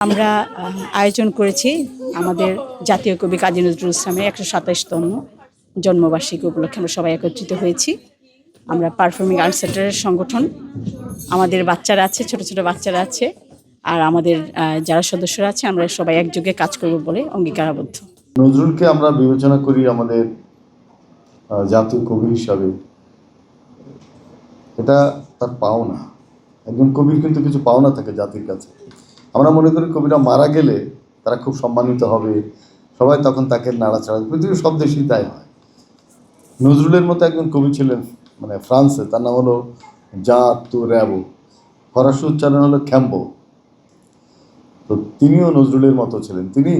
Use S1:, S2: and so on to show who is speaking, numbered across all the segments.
S1: আমরা আয়োজন করেছি আমাদের জাতীয় কবি কাজী নজরুল ইসলামের 127তম জন্মবার্ষিকী উপলক্ষে আমরা সবাই একত্রিত হয়েছি। আমরা পারফর্মিং আর্টস সেন্টারের সংগঠন, আমাদের বাচ্চারা আছে, ছোট ছোট বাচ্চারা আছে, আর আমাদের যারা সদস্যরা আছে, আমরা সবাই একযোগে কাজ করব বলে অঙ্গীকারাবদ্ধ।
S2: নজরুলকে আমরা বিবেচনা করি আমাদের জাতীয় কবি হিসাবে, এটা তার পাওনা। একজন কবির কিন্তু কিছু পাওনা থাকে জাতির কাছে। আমরা মনে করি কবিরা মারা গেলে তারা খুব সম্মানিত হবে, সবাই তখন তাকে নাড়াচাড়া, পৃথিবীর সব দেশেই তাই হয়। নজরুলের মতো একজন কবি ছিলেন ফ্রান্সে, তার নাম হলো জাঁ তু র্যাবো, ফরাসি উচ্চারণ হলো খ্যাম্বো। তো তিনিও নজরুলের মতো ছিলেন। তিনি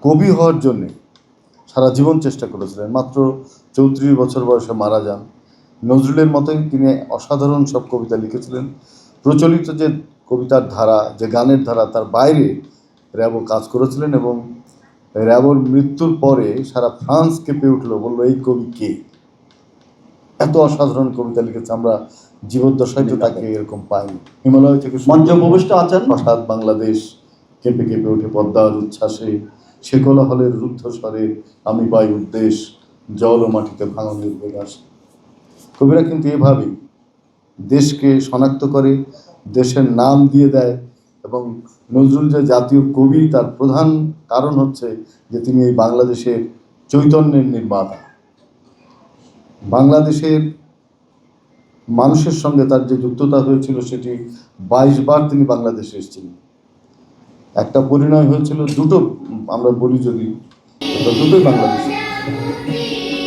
S2: কবি হওয়ার জন্যে সারা জীবন চেষ্টা করেছিলেন। মাত্র 34 বছর বয়সে মারা যান। নজরুলের মতোই তিনি অসাধারণ সব কবিতা লিখেছিলেন। প্রচলিত যে কবিতার ধারা, যে গানের ধারা, তার বাইরে র্যাবো কাজ করেছিলেন এবং র্যাবোর মৃত্যুর পরে সারা ফ্রান্স কেঁপে উঠলো, বললো এই কবি কে, এত অসাধারণ কবিতা লিখেছে, আমরা জীবদ্দশায় তো তাকে এরকম পাইনি। হিমালয় থেকে
S3: মঞ্চভূমিষ্ঠ আছেন
S2: হঠাৎ বাংলাদেশ কেঁপে কেঁপে ওঠে পদ্মার উচ্ছ্বাসে, সেকলা হলের রুদ্ধস্বরে আমি পাই উদ্দেশ, জল ও মাটিতে ভাঙনের বেগ আসে। কবিরা কিন্তু এভাবেই দেশকে শনাক্ত করে, দেশের নাম দিয়ে দেয়। এবং নজরুল যে জাতীয় কবি, তার প্রধান কারণ হচ্ছে যে তিনি এই বাংলাদেশের চৈতন্যের নির্মাতা। বাংলাদেশের মানুষের সঙ্গে তার যে যুক্ততা হয়েছিল, সেটি 22 বার তিনি বাংলাদেশে এসেছিলেন। একটা পরিণয় হয়েছিল, দুটো আমরা বলি যদি, দুটোই বাংলাদেশে।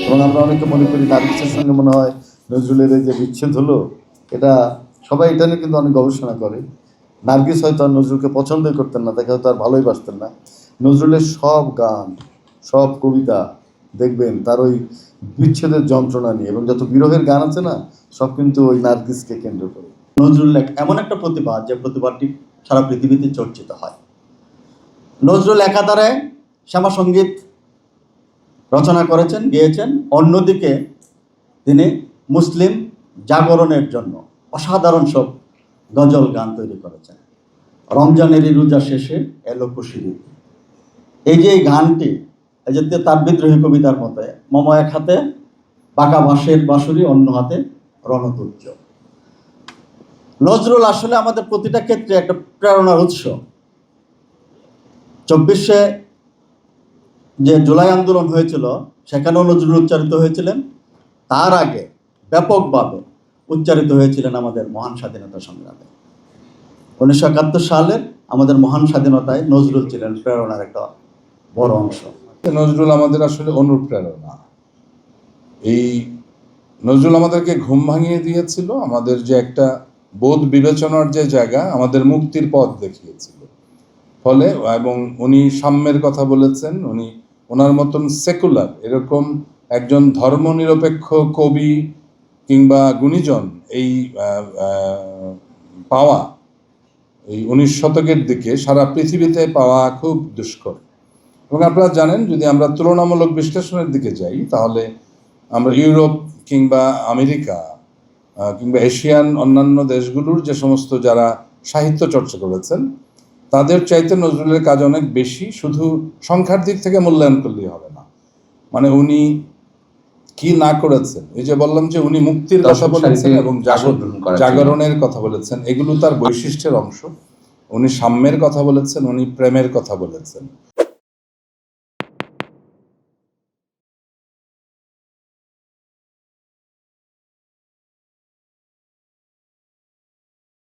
S2: এবং আমরা অনেকে মনে করি নার্গিসের সঙ্গে মনে হয় নজরুলের এই যে বিচ্ছেদ হলো, এটা সবাই এটা নিয়ে কিন্তু অনেক গবেষণা করে। নার্গিস হয়তো আর নজরুলকে পছন্দই করতেন না, তাকে হয়তো আর ভালোই বাসতেন না। নজরুলের সব গান, সব কবিতা দেখবেন তার ওই বিচ্ছেদের যন্ত্রণা নিয়ে, এবং যত বিরহের গান আছে না, সব কিন্তু ওই নার্গিসকে কেন্দ্র করে।
S3: নজরুল এমন একটা প্রতিভা, যে প্রতিভাটি সারা পৃথিবীতে চর্চিত হয়। নজরুল একাধারে শ্যামা সঙ্গীত রচনা করেছেন, গেয়েছেন, অন্যদিকে তিনি মুসলিম জাগরণের জন্য অসাধারণ সব গজল গান তৈরি করেছেন। রমজানেরই রোজা শেষে এলো খুশির ঈদ, এই যে এই গানটি, এই যে তার বিদ্রোহী কবিতার মতো, মম এক হাতে বাঁকা বাঁশের বাঁশুরি, অন্য হাতে রণতুল্য। নজরুল আসলে আমাদের প্রতিটা ক্ষেত্রে একটা প্রেরণার উৎস। 24শে যে জুলাই আন্দোলন হয়েছিল, সেখানেও নজরুল উচ্চারিত হয়েছিলেন। তার আগে ব্যাপকভাবে উচ্চারিত হয়েছিলেন আমাদের মহান স্বাধীনতা সংগ্রামে। 1971 সালের আমাদের মহান স্বাধীনতায় নজরুল ছিলেন প্রেরণার একটা বড় অংশ।
S4: নজরুল আমাদের আসলে অনুপ্রেরণা। এই নজরুল আমাদেরকে ঘুম ভাঙিয়ে দিয়েছিল, আমাদের যে একটা বোধ বিবেচনার যে জায়গা, আমাদের মুক্তির পথ দেখিয়েছিল। ফলে এবং উনি সাম্যের কথা বলেছেন, উনি ওনার মতন সেকুলার এরকম একজন ধর্মনিরপেক্ষ কবি কিংবা গুণীজন এই পাওয়া এই 19 শতকের দিকে সারা পৃথিবীতে পাওয়া খুব দুষ্কর। এবং আপনারা জানেন, যদি আমরা তুলনামূলক বিশ্লেষণের দিকে যাই, তাহলে আমরা ইউরোপ কিংবা আমেরিকা কিংবা এশিয়ান অন্যান্য দেশগুলোর যে সমস্ত যারা সাহিত্য চর্চা করেছেন, তাদের চাইতে নজরুলের কাজ অনেক বেশি। শুধু সংখ্যার দিক থেকে মূল্যায়ন করলেই হবে না। মানে উনি কি না করেছেন, এই যে বললাম যে উনি মুক্তির কথা বলেছেন এবং জাগরণের কথা বলেছেন, এগুলো তার বৈশিষ্ট্যের অংশ। উনি সাম্যের কথা বলেছেন, উনি প্রেমের কথা বলেছেন।